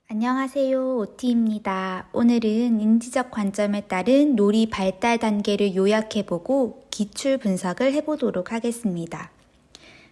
안녕하세요. 오티입니다. 오늘은 인지적 관점에 따른 놀이 발달 단계를 요약해보고 기출 분석을 해보도록 하겠습니다.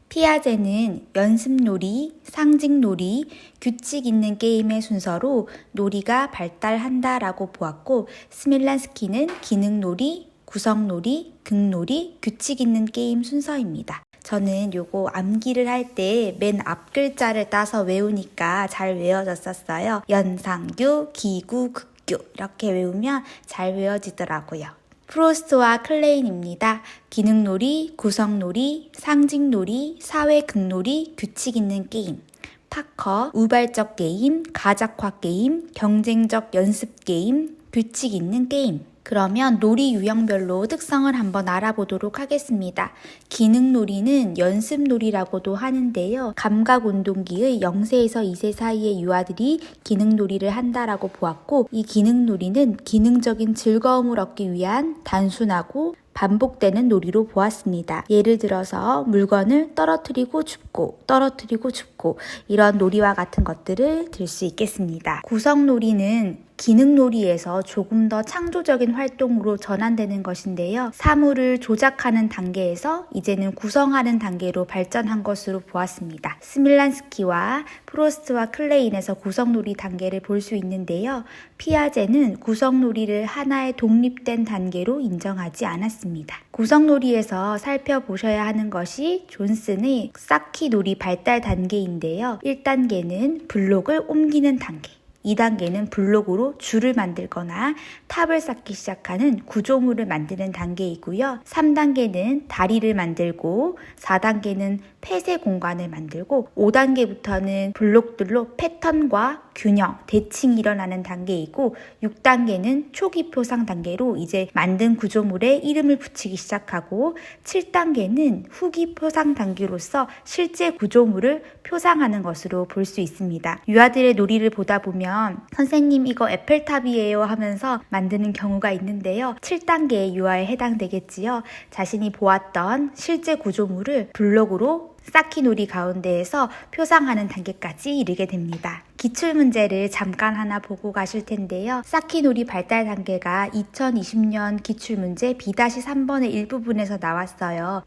피아제는 연습놀이, 상징놀이, 규칙 있는 게임의 순서로 놀이가 발달한다라고 보았고, 스밀란스키는 기능놀이, 구성놀이, 극놀이, 규칙 있는 게임 순서입니다. 저는 요거 암기를 할 때 맨 앞 글자를 따서 외우니까 잘 외워졌었어요. 연상규, 기구, 극규 이렇게 외우면 잘 외워지더라고요. 프로스트와 클레인입니다. 기능놀이, 구성놀이, 상징놀이, 사회극놀이, 규칙 있는 게임. 파커, 우발적 게임, 가작화 게임, 경쟁적 연습 게임, 규칙 있는 게임. 그러면 놀이 유형별로 특성을 한번 알아보도록 하겠습니다. 기능놀이는 연습놀이라고도 하는데요. 감각운동기의 0세에서 2세 사이의 유아들이 기능놀이를 한다라고 보았고, 이 기능놀이는 기능적인 즐거움을 얻기 위한 단순하고 반복되는 놀이로 보았습니다. 예를 들어서 물건을 떨어뜨리고 줍고 이런 놀이와 같은 것들을 들 수 있겠습니다. 구성놀이는 기능놀이에서 조금 더 창조적인 활동으로 전환되는 것인데요. 사물을 조작하는 단계에서 이제는 구성하는 단계로 발전한 것으로 보았습니다. 스밀란스키와 프로스트와 클레인에서 구성놀이 단계를 볼 수 있는데요. 피아제는 구성놀이를 하나의 독립된 단계로 인정하지 않았습니다. 구성놀이에서 살펴보셔야 하는 것이 존슨의 쌓기놀이 발달 단계인데요. 1단계는 블록을 옮기는 단계. 2단계는 블록으로 줄을 만들거나 탑을 쌓기 시작하는 구조물을 만드는 단계이고요. 3단계는 다리를 만들고 4단계는 폐쇄 공간을 만들고 5단계부터는 블록들로 패턴과 균형, 대칭이 일어나는 단계이고 6단계는 초기 표상 단계로 이제 만든 구조물에 이름을 붙이기 시작하고 7단계는 후기 표상 단계로서 실제 구조물을 표상하는 것으로 볼 수 있습니다. 유아들의 놀이를 보다 보면 선생님 이거 에펠탑이에요 하면서 만드는 경우가 있는데요. 7단계의 유아에 해당되겠지요. 자신이 보았던 실제 구조물을 블록으로 쌓기놀이 가운데에서 표상하는 단계까지 이르게 됩니다. 기출문제를 잠깐 하나 보고 가실 텐데요. 쌓기놀이 발달 단계가 2020년 기출문제 B-3번의 일부분에서 나왔어요.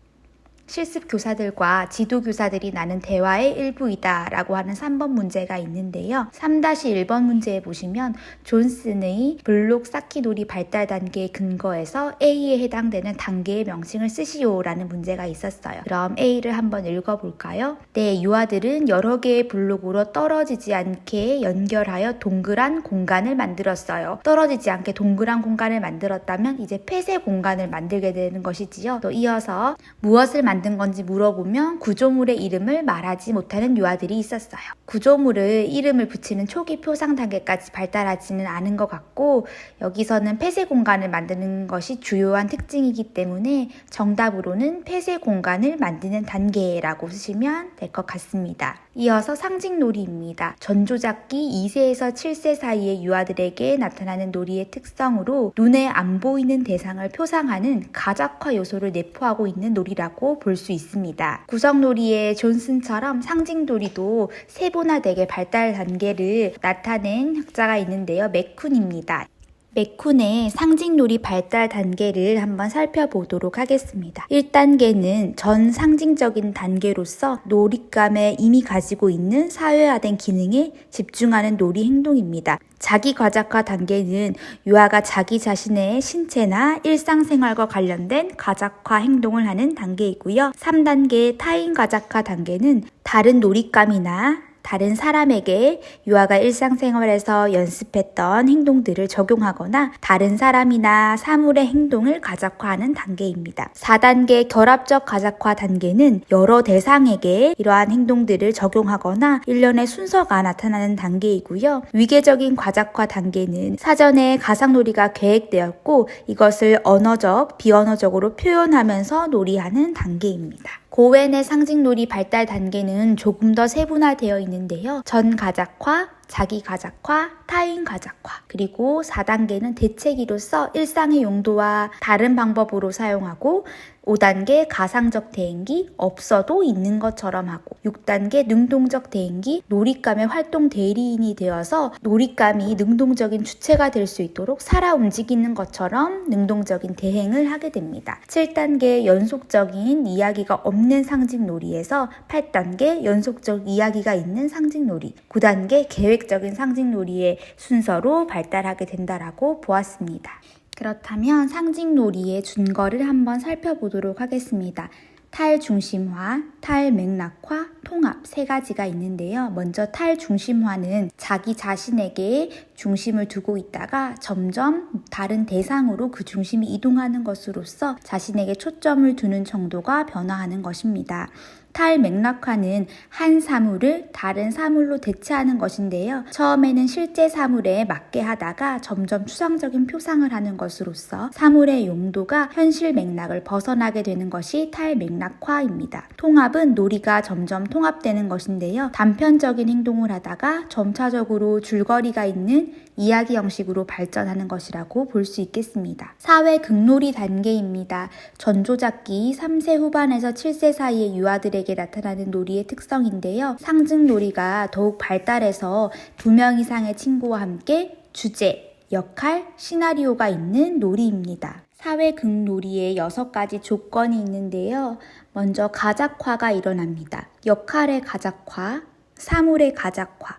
실습 교사들과 지도 교사들이 나눈 대화의 일부이다 라고 하는 3번 문제가 있는데요. 3-1번 문제에 보시면 존슨의 블록 쌓기놀이 발달 단계의 근거에서 A에 해당되는 단계의 명칭을 쓰시오 라는 문제가 있었어요. 그럼 A를 한번 읽어볼까요? 네, 유아들은 여러 개의 블록으로 떨어지지 않게 연결하여 동그란 공간을 만들었어요. 떨어지지 않게 동그란 공간을 만들었다면 이제 폐쇄 공간을 만들게 되는 것이지요. 또 이어서 무엇을 만든 건지 물어보면 구조물의 이름을 말하지 못하는 유아들이 있었어요. 구조물을 이름을 붙이는 초기 표상 단계까지 발달하지는 않은 것 같고 여기서는 폐쇄 공간을 만드는 것이 주요한 특징이기 때문에 정답으로는 폐쇄 공간을 만드는 단계라고 쓰시면 될 것 같습니다. 이어서 상징놀이입니다. 전조잡기 2세에서 7세 사이의 유아들에게 나타나는 놀이의 특성으로 눈에 안 보이는 대상을 표상하는 가작화 요소를 내포하고 있는 놀이라고 볼 수 있습니다. 구성놀이의 존슨처럼 상징놀이도 세분화되게 발달 단계를 나타낸 학자가 있는데요. 맥쿤입니다. 맥쿤의 상징놀이 발달 단계를 한번 살펴보도록 하겠습니다. 1단계는 전 상징적인 단계로서 놀잇감에 이미 가지고 있는 사회화된 기능에 집중하는 놀이 행동입니다. 자기 가작화 단계는 유아가 자기 자신의 신체나 일상생활과 관련된 가작화 행동을 하는 단계이고요. 3단계 타인 가작화 단계는 다른 놀잇감이나 다른 사람에게 유아가 일상생활에서 연습했던 행동들을 적용하거나 다른 사람이나 사물의 행동을 가작화하는 단계입니다. 4단계 결합적 가작화 단계는 여러 대상에게 이러한 행동들을 적용하거나 일련의 순서가 나타나는 단계이고요. 위계적인 가작화 단계는 사전에 가상놀이가 계획되었고 이것을 언어적, 비언어적으로 표현하면서 놀이하는 단계입니다. 고웬의 상징놀이 발달 단계는 조금 더 세분화되어 있는데요. 전 가작화, 자기 가작화, 타인 가작화, 그리고 4단계는 대체기로서 일상의 용도와 다른 방법으로 사용하고 5단계 가상적 대행기, 없어도 있는 것처럼 하고 6단계 능동적 대행기, 놀잇감의 활동 대리인이 되어서 놀잇감이 능동적인 주체가 될 수 있도록 살아 움직이는 것처럼 능동적인 대행을 하게 됩니다. 7단계 연속적인 이야기가 없는 상징놀이에서 8단계 연속적 이야기가 있는 상징놀이, 9단계 계획적인 상징놀이의 순서로 발달하게 된다라고 보았습니다. 그렇다면 상징놀이의 준거를 한번 살펴보도록 하겠습니다. 탈중심화, 탈맥락화, 통합 세 가지가 있는데요. 먼저 탈중심화는 자기 자신에게 중심을 두고 있다가 점점 다른 대상으로 그 중심이 이동하는 것으로서 자신에게 초점을 두는 정도가 변화하는 것입니다. 탈맥락화는 한 사물을 다른 사물로 대체하는 것인데요. 처음에는 실제 사물에 맞게 하다가 점점 추상적인 표상을 하는 것으로서 사물의 용도가 현실 맥락을 벗어나게 되는 것이 탈맥락화입니다. 통합은 놀이가 점점 통합되는 것인데요. 단편적인 행동을 하다가 점차적으로 줄거리가 있는 이야기 형식으로 발전하는 것이라고 볼 수 있겠습니다. 사회 극놀이 단계입니다. 전조잡기 3세 후반에서 7세 사이의 유아들에게 나타나는 놀이의 특성인데요. 상징놀이가 더욱 발달해서 2명 이상의 친구와 함께 주제, 역할, 시나리오가 있는 놀이입니다. 사회 극놀이에 6가지 조건이 있는데요. 먼저 가작화가 일어납니다. 역할의 가작화, 사물의 가작화,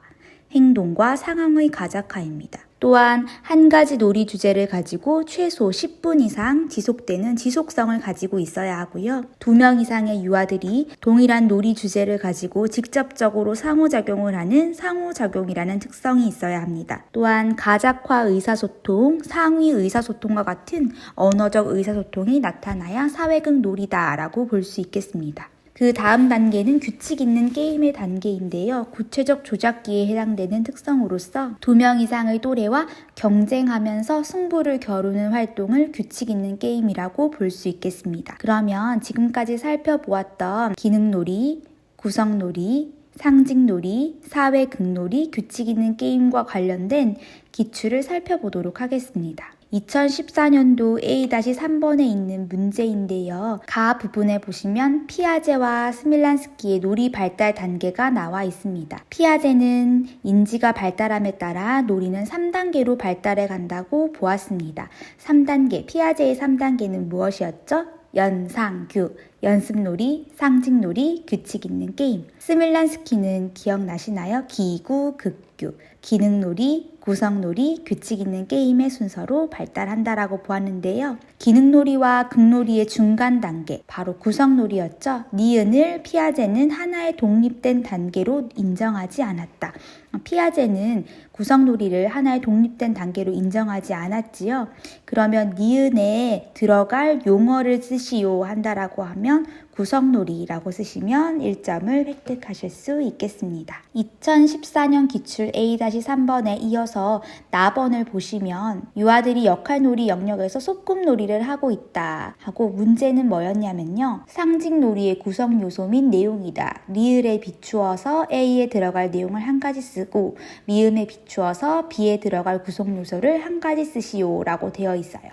행동과 상황의 가작화입니다. 또한 한 가지 놀이 주제를 가지고 최소 10분 이상 지속되는 지속성을 가지고 있어야 하고요. 2명 이상의 유아들이 동일한 놀이 주제를 가지고 직접적으로 상호작용을 하는 상호작용이라는 특성이 있어야 합니다. 또한 가작화 의사소통, 상위 의사소통과 같은 언어적 의사소통이 나타나야 사회극 놀이다라고 볼 수 있겠습니다. 그 다음 단계는 규칙 있는 게임의 단계인데요. 구체적 조작기에 해당되는 특성으로서 2명 이상의 또래와 경쟁하면서 승부를 겨루는 활동을 규칙 있는 게임이라고 볼 수 있겠습니다. 그러면 지금까지 살펴보았던 기능놀이, 구성놀이, 상징놀이, 사회극놀이, 규칙 있는 게임과 관련된 기출을 살펴보도록 하겠습니다. 2014년도 A-3번에 있는 문제인데요. 가 부분에 보시면 피아제와 스밀란스키의 놀이 발달 단계가 나와 있습니다. 피아제는 인지가 발달함에 따라 놀이는 3단계로 발달해 간다고 보았습니다. 3단계, 피아제의 3단계는 무엇이었죠? 연상규, 연습놀이, 상징놀이, 규칙 있는 게임. 스밀란스키는 기억나시나요? 기구, 극규, 기능놀이, 구성놀이, 규칙 있는 게임의 순서로 발달한다라고 보았는데요. 기능놀이와 극놀이의 중간 단계, 바로 구성놀이였죠. 니은을 피아제는 하나의 독립된 단계로 인정하지 않았다. 피아제는 구성놀이를 하나의 독립된 단계로 인정하지 않았지요. 그러면 니은에 들어갈 용어를 쓰시오 한다라고 하면 구성놀이라고 쓰시면 1점을 획득하실 수 있겠습니다. 2014년 기출 A-3번에 이어서 나번을 보시면 유아들이 역할놀이 영역에서 소꿉놀이를 하고 있다 하고 문제는 뭐였냐면요. 상징놀이의 구성 요소 및 내용이다. 리을에 비추어서 A에 들어갈 내용을 한 가지 쓰고 미음에 비추어서 B에 들어갈 구성 요소를 한 가지 쓰시오 라고 되어 있어요.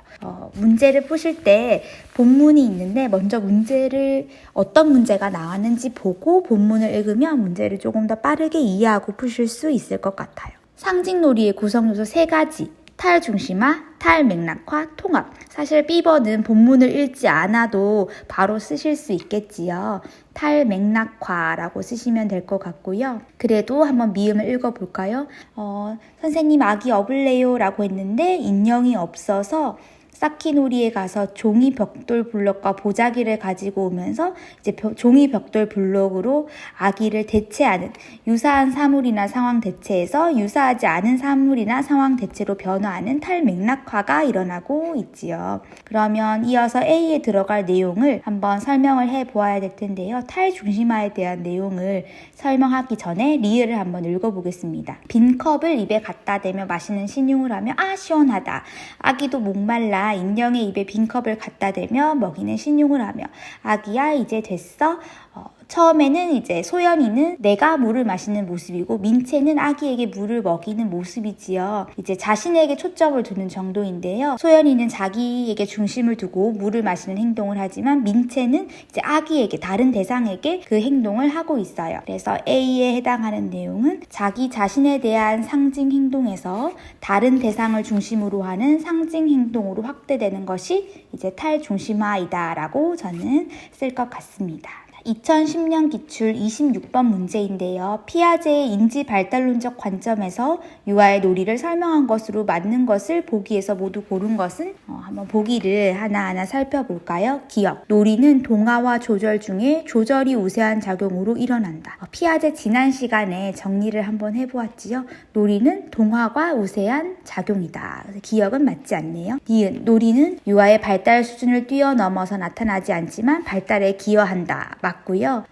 문제를 푸실 때 본문이 있는데 먼저 문제를 어떤 문제가 나왔는지 보고 본문을 읽으면 문제를 조금 더 빠르게 이해하고 푸실 수 있을 것 같아요. 상징놀이의 구성 요소 3가지, 탈중심화, 탈맥락화, 통합. 사실 B번은 본문을 읽지 않아도 바로 쓰실 수 있겠지요. 탈맥락화라고 쓰시면 될 것 같고요. 그래도 한번 미음을 읽어볼까요? 선생님 아기 업을래요 라고 했는데 인형이 없어서 쌓기놀이에 가서 종이 벽돌 블럭과 보자기를 가지고 오면서 이제 종이 벽돌 블럭으로 아기를 대체하는 유사한 사물이나 상황 대체에서 유사하지 않은 사물이나 상황 대체로 변화하는 탈맥락화가 일어나고 있지요. 그러면 이어서 A에 들어갈 내용을 한번 설명을 해보아야 될 텐데요. 탈중심화에 대한 내용을 설명하기 전에 리을을 한번 읽어보겠습니다. 빈 컵을 입에 갖다 대며 마시는 신용을 하며 아 시원하다. 아기도 목말라 인형의 입에 빈 컵을 갖다 대며 먹이는 신용을 하며 아기야 이제 됐어? 처음에는 이제 소연이는 내가 물을 마시는 모습이고 민채는 아기에게 물을 먹이는 모습이지요. 이제 자신에게 초점을 두는 정도인데요. 소연이는 자기에게 중심을 두고 물을 마시는 행동을 하지만 민채는 이제 아기에게 다른 대상에게 그 행동을 하고 있어요. 그래서 A에 해당하는 내용은 자기 자신에 대한 상징 행동에서 다른 대상을 중심으로 하는 상징 행동으로 확대되는 것이 이제 탈중심화이다라고 저는 쓸 것 같습니다. 2010년 기출 26번 문제인데요. 피아제의 인지 발달론적 관점에서 유아의 놀이를 설명한 것으로 맞는 것을 보기에서 모두 고른 것은 한번 보기를 하나하나 살펴볼까요? 기억. 놀이는 동화와 조절 중에 조절이 우세한 작용으로 일어난다. 피아제 지난 시간에 정리를 한번 해보았지요. 놀이는 동화가 우세한 작용이다. 기억은 맞지 않네요. 니은. 놀이는 유아의 발달 수준을 뛰어넘어서 나타나지 않지만 발달에 기여한다. 맞고요.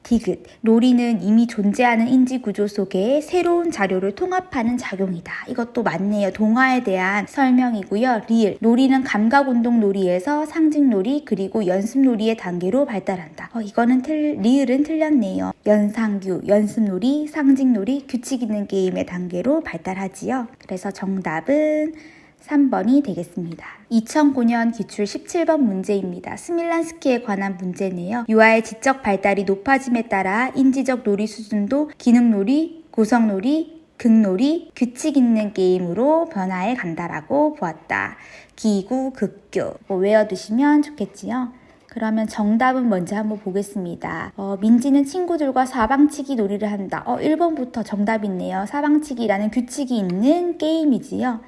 디귿. 놀이는 이미 존재하는 인지구조 속에 새로운 자료를 통합하는 작용이다. 이것도 맞네요. 동화에 대한 설명이고요. 리을. 놀이는 감각운동 놀이에서 상징놀이 그리고 연습놀이의 단계로 발달한다. 이거는 리을은 틀렸네요. 연상규, 연습놀이, 상징놀이, 규칙 있는 게임의 단계로 발달하지요. 그래서 정답은 3번이 되겠습니다. 2009년 기출 17번 문제입니다. 스밀란스키에 관한 문제네요. 유아의 지적 발달이 높아짐에 따라 인지적 놀이 수준도 기능놀이, 구성놀이, 극놀이, 규칙 있는 게임으로 변화해 간다라고 보았다. 기구, 극교 외워두시면 좋겠지요. 그러면 정답은 먼저 한번 보겠습니다. 민지는 친구들과 사방치기 놀이를 한다. 1번부터 정답이 있네요. 사방치기라는 규칙이 있는 게임이지요.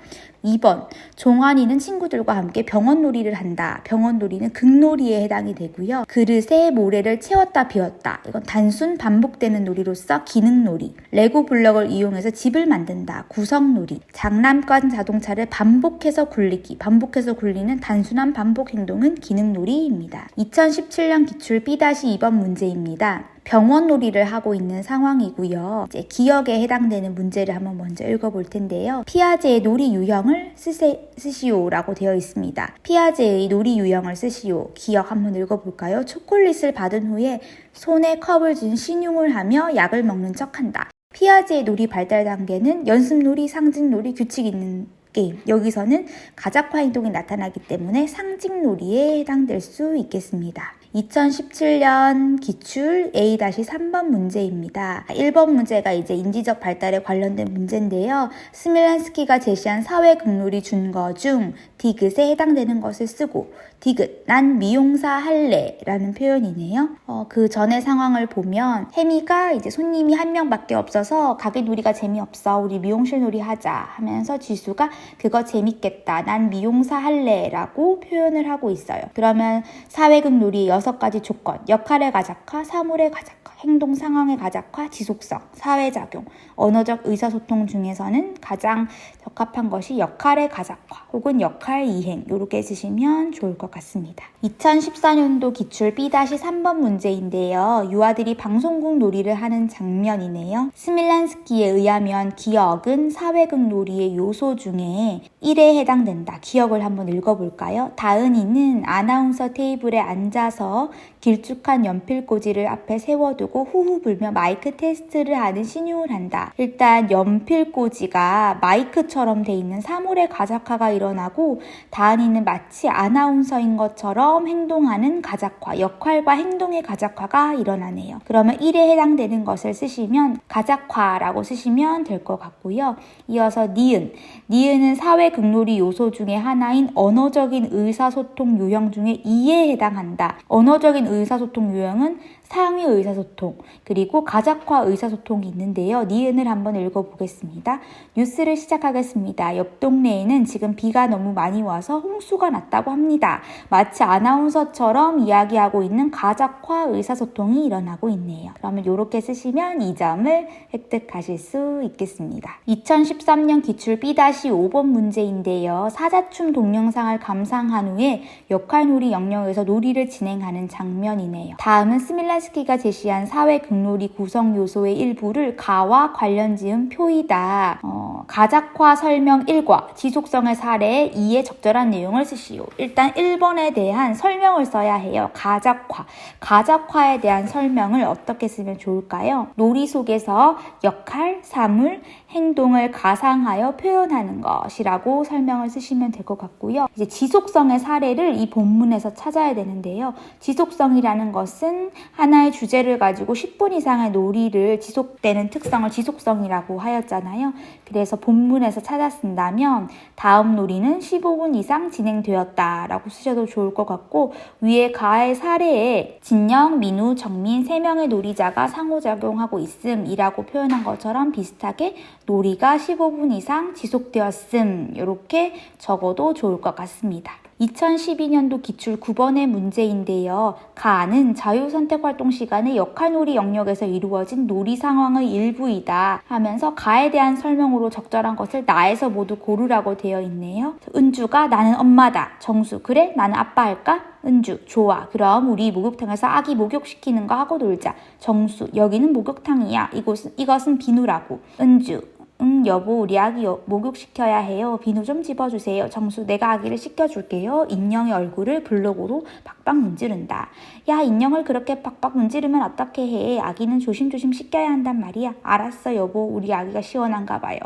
2번, 종환이는 친구들과 함께 병원놀이를 한다. 병원놀이는 극놀이에 해당이 되고요. 그릇에 모래를 채웠다 비웠다. 이건 단순 반복되는 놀이로서 기능놀이. 레고 블럭을 이용해서 집을 만든다. 구성놀이. 장난감 자동차를 반복해서 굴리기. 반복해서 굴리는 단순한 반복 행동은 기능놀이입니다. 2017년 기출 B-2번 문제입니다. 병원놀이를 하고 있는 상황이고요. 이제 기억에 해당되는 문제를 한번 먼저 읽어볼 텐데요. 피아제의 놀이 유형을 쓰시오라고 되어 있습니다. 피아제의 놀이 유형을 쓰시오. 기억 한번 읽어볼까요? 초콜릿을 받은 후에 손에 컵을 쥔 신용을 하며 약을 먹는 척한다. 피아제의 놀이 발달 단계는 연습놀이, 상징놀이, 규칙 있는 게임. 여기서는 가작화 행동이 나타나기 때문에 상징놀이에 해당될 수 있겠습니다. 2017년 기출 A-3번 문제입니다. 1번 문제가 이제 인지적 발달에 관련된 문제인데요. 스밀란스키가 제시한 사회 극놀이 준거 중 디귿에 해당되는 것을 쓰고 디귿, 난 미용사 할래 라는 표현이네요. 그 전의 상황을 보면 혜미가 이제 손님이 한 명밖에 없어서 가게 놀이가 재미없어. 우리 미용실 놀이 하자 하면서 지수가 그거 재밌겠다. 난 미용사 할래 라고 표현을 하고 있어요. 그러면 사회극 놀이의 6가지 조건, 역할의 가작화, 사물의 가작화, 행동 상황의 가작화, 지속성, 사회작용, 언어적 의사소통 중에서는 가장 적합한 것이 역할의 가작화 혹은 역할 이행 이렇게 쓰시면 좋을 것 같습니다. 2014년도 기출 B-3번 문제인데요. 유아들이 방송국 놀이를 하는 장면이네요. 스밀란스키에 의하면 기억은 사회극 놀이의 요소 중에 1에 해당된다. 기억을 한번 읽어볼까요? 다은이는 아나운서 테이블에 앉아서 길쭉한 연필꽂이를 앞에 세워두고 후후 불며 마이크 테스트를 하는 신용을 한다. 일단 연필꽂이가 마이크처럼 돼 있는 사물의 가작화가 일어나고 다은이는 마치 아나운서인 것처럼 행동하는 가작화, 역할과 행동의 가작화가 일어나네요. 그러면 1에 해당되는 것을 쓰시면 가작화라고 쓰시면 될 것 같고요. 이어서 니은. 니은은 사회 극놀이 요소 중에 하나인 언어적인 의사소통 유형 중에 2에 해당한다. 언어적인 의사소통 유형은 상위 의사소통 그리고 가작화 의사소통이 있는데요. 니은을 한번 읽어보겠습니다. 뉴스를 시작하겠습니다. 옆 동네에는 지금 비가 너무 많이 와서 홍수가 났다고 합니다. 마치 아나운서처럼 이야기하고 있는 가작화 의사소통이 일어나고 있네요. 그러면 이렇게 쓰시면 2점을 획득하실 수 있겠습니다. 2013년 기출 B-5번 문제인데요. 사자춤 동영상을 감상한 후에 역할놀이 영역에서 놀이를 진행하는 장면이네요. 다음은 스밀란스키의 스밀란스키가 제시한 사회 극놀이 구성 요소의 일부를 가와 관련 지은 표이다. 가작화 설명 1과 지속성의 사례 2에 적절한 내용을 쓰시오. 일단 1번에 대한 설명을 써야 해요. 가작화. 가작화에 대한 설명을 어떻게 쓰면 좋을까요? 놀이 속에서 역할, 사물, 행동을 가상하여 표현하는 것이라고 설명을 쓰시면 될 것 같고요. 이제 지속성의 사례를 이 본문에서 찾아야 되는데요. 지속성이라는 것은 하나의 주제를 가지고 10분 이상의 놀이를 지속되는 특성을 지속성이라고 하였잖아요. 그래서 본문에서 찾아 쓴다면 다음 놀이는 15분 이상 진행되었다 라고 쓰셔도 좋을 것 같고, 위에 가의 사례에 진영, 민우, 정민 3명의 놀이자가 상호작용하고 있음 이라고 표현한 것처럼 비슷하게 놀이가 15분 이상 지속되었음 이렇게 적어도 좋을 것 같습니다. 2012년도 기출 9번의 문제인데요. 가는 자유선택활동 시간의 역할놀이 영역에서 이루어진 놀이 상황의 일부이다 하면서 가에 대한 설명으로 적절한 것을 나에서 모두 고르라고 되어 있네요. 은주가 나는 엄마다. 정수 그래? 나는 아빠 할까? 은주 좋아. 그럼 우리 목욕탕에서 아기 목욕시키는 거 하고 놀자. 정수 여기는 목욕탕이야. 이것은 비누라고. 은주 응 여보 우리 아기 목욕시켜야 해요. 비누 좀 집어주세요. 정수 내가 아기를 씻겨줄게요. 인형의 얼굴을 블록으로 박박 문지른다. 야 인형을 그렇게 박박 문지르면 어떻게 해. 아기는 조심조심 씻겨야 한단 말이야. 알았어 여보 우리 아기가 시원한가 봐요.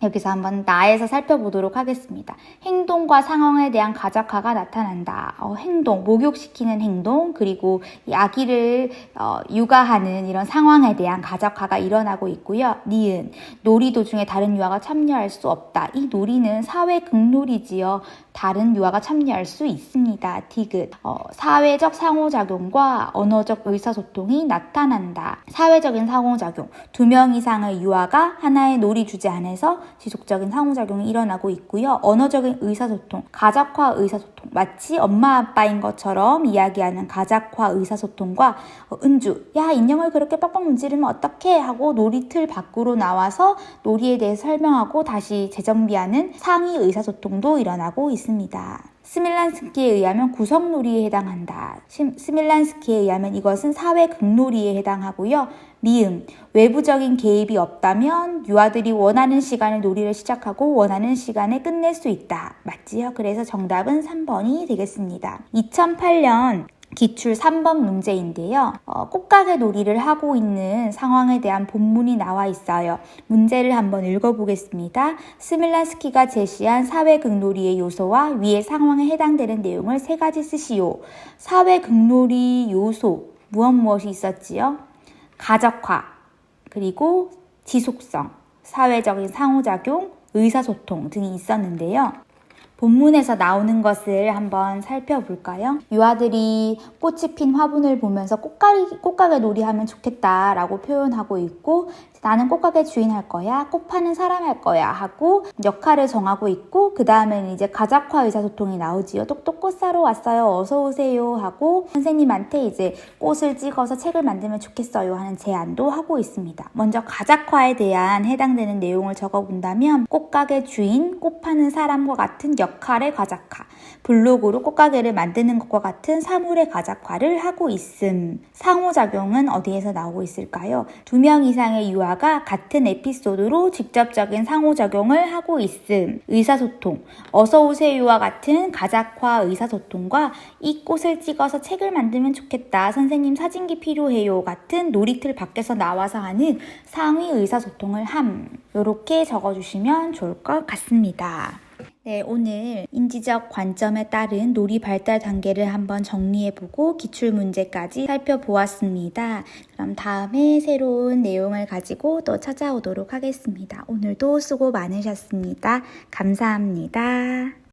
여기서 한번 나에서 살펴보도록 하겠습니다. 행동과 상황에 대한 가작화가 나타난다. 행동, 목욕시키는 행동, 그리고 이 아기를 육아하는 이런 상황에 대한 가작화가 일어나고 있고요. 니은, 놀이 도중에 다른 유아가 참여할 수 없다. 이 놀이는 사회 극놀이지요. 다른 유아가 참여할 수 있습니다. 디귿, 사회적 상호작용과 언어적 의사소통이 나타난다. 사회적인 상호작용, 2명 이상의 유아가 하나의 놀이 주제 안에서 지속적인 상호작용이 일어나고 있고요. 언어적인 의사소통, 가작화 의사소통, 마치 엄마 아빠인 것처럼 이야기하는 가작화 의사소통과 은주, 야 인형을 그렇게 빡빡 문지르면 어떡해 하고 놀이틀 밖으로 나와서 놀이에 대해 설명하고 다시 재정비하는 상위 의사소통도 일어나고 있습니다. 스밀란스키에 의하면 구성놀이에 해당한다. 스밀란스키에 의하면 이것은 사회 극놀이에 해당하고요. 미음, 외부적인 개입이 없다면 유아들이 원하는 시간에 놀이를 시작하고 원하는 시간에 끝낼 수 있다. 맞지요? 그래서 정답은 3번이 되겠습니다. 2008년 기출 3번 문제인데요. 꽃가게 놀이를 하고 있는 상황에 대한 본문이 나와 있어요. 문제를 한번 읽어보겠습니다. 스밀란스키가 제시한 사회극놀이의 요소와 위의 상황에 해당되는 내용을 3가지 쓰시오. 사회극놀이 요소, 무엇이 있었지요? 가적화, 그리고 지속성, 사회적인 상호작용, 의사소통 등이 있었는데요. 본문에서 나오는 것을 한번 살펴볼까요? 유아들이 꽃이 핀 화분을 보면서 꽃가게 놀이하면 좋겠다라고 표현하고 있고, 나는 꽃가게 주인 할 거야, 꽃 파는 사람 할 거야 하고 역할을 정하고 있고, 그 다음에는 이제 가작화 의사소통이 나오지요. 똑똑 꽃 사러 왔어요. 어서 오세요 하고 선생님한테 이제 꽃을 찍어서 책을 만들면 좋겠어요 하는 제안도 하고 있습니다. 먼저 가작화에 대한 해당되는 내용을 적어본다면 꽃가게 주인, 꽃 파는 사람과 같은 역할의 가작화, 블록으로 꽃가게를 만드는 것과 같은 사물의 가작화를 하고 있음. 상호작용은 어디에서 나오고 있을까요? 2명 이상의 유아가 같은 에피소드로 직접적인 상호작용을 하고 있음. 의사소통, 어서오세요와 같은 가작화 의사소통과 이 꽃을 찍어서 책을 만들면 좋겠다, 선생님 사진기 필요해요 같은 놀이틀 밖에서 나와서 하는 상위 의사소통을 함. 이렇게 적어주시면 좋을 것 같습니다. 네, 오늘 인지적 관점에 따른 놀이 발달 단계를 한번 정리해보고 기출문제까지 살펴보았습니다. 그럼 다음에 새로운 내용을 가지고 또 찾아오도록 하겠습니다. 오늘도 수고 많으셨습니다. 감사합니다.